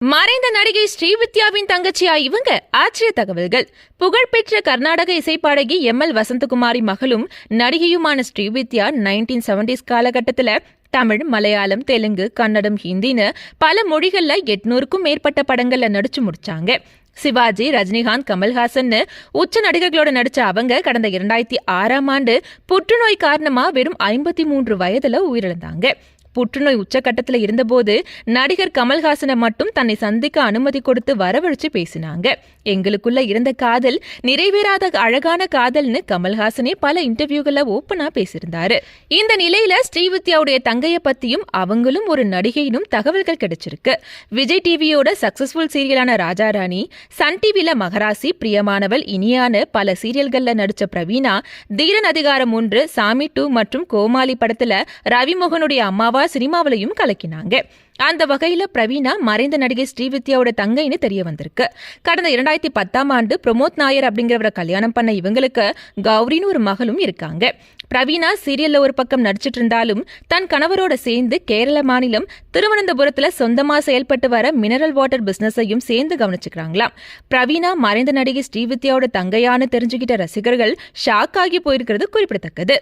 மறைந்த நடிகை ஸ்ரீவித்யாவின் தங்கச்சியா இவங்க? ஆச்சரிய தகவல்கள். புகழ்பெற்ற கர்நாடக இசைப்பாடகி எம்.எல். வசந்தகுமாரி மகளும் நடிகையுமான ஸ்ரீவித்யா 1970s காலகட்டத்தில் தமிழ், மலையாளம், தெலுங்கு, கன்னடம், ஹிந்தின்னு பல மொழிகள்ல 800க்கும் மேற்பட்ட படங்கள்ல நடிச்சு முடிச்சாங்க. சிவாஜி, ரஜினிகாந்த், கமல்ஹாசன் உச்ச நடிகர்களோட நடிச்ச அவங்க கடந்த 2006ஆம் ஆண்டு புற்றுநோய் காரணமா வெறும் 53 வயதுல உயிரிழந்தாங்க. புற்றுநோய் உச்சகட்டத்தில் இருந்தபோது நடிகர் கமல்ஹாசனை மட்டும் தன்னை சந்திக்க அனுமதி கொடுத்து வரவழைச்சு பேசினாங்க. எங்களுக்குள்ள இருந்த காதல் நிறைவேறாத அழகான காதல்னு கமல்ஹாசனே பல இன்டர்வியூகள்ல ஓப்பனா பேசியிருந்தாரு. இந்த நிலையில ஸ்ரீவித்யாவுடைய தங்கைய பத்தியும் அவங்களும் ஒரு நடிகையினும் தகவல்கள் கிடைச்சிருக்கு. விஜய் டிவியோட சக்சஸ்ஃபுல் சீரியலான ராஜாராணி, சன் டிவில மகராசி, பிரியமானவள், இனியான பல சீரியல்கள்ல நடிச்ச பிரவீனா, தீரன் அதிகாரம் 1, சாமி 2 மற்றும் கோமாளி படத்துல ரவிமோகனுடைய அம்மாவா சினிமாவிலையும் கலக்கினாங்க. அந்த வகையில பிரவீனா மறைந்த நடிகை ஸ்ரீவித்யாவோட தங்கைன்னு தெரிய வந்திருக்கு. கடந்த 2010ஆம் ஆண்டு பிரமோத் நாயர் அப்படிங்கிறவரை கல்யாணம் பண்ண இவங்களுக்கு கௌரின்னு ஒரு மகளும் இருக்காங்க. பிரவீனா சீரியல்ல ஒரு பக்கம் நடிச்சிட்டு இருந்தாலும் தன் கணவரோட சேர்ந்து கேரள மாநிலம் திருவனந்தபுரத்துல சொந்தமா செயல்பட்டு வர மினரல் வாட்டர் பிசினஸையும் சேர்ந்து கவனிச்சுக்கிறாங்களாம். பிரவீனா மறைந்த நடிகை ஸ்ரீவித்யாவோட தங்கையான்னு தெரிஞ்சுக்கிட்ட ரசிகர்கள் ஷாக் ஆகி போயிருக்கிறது குறிப்பிடத்தக்கது.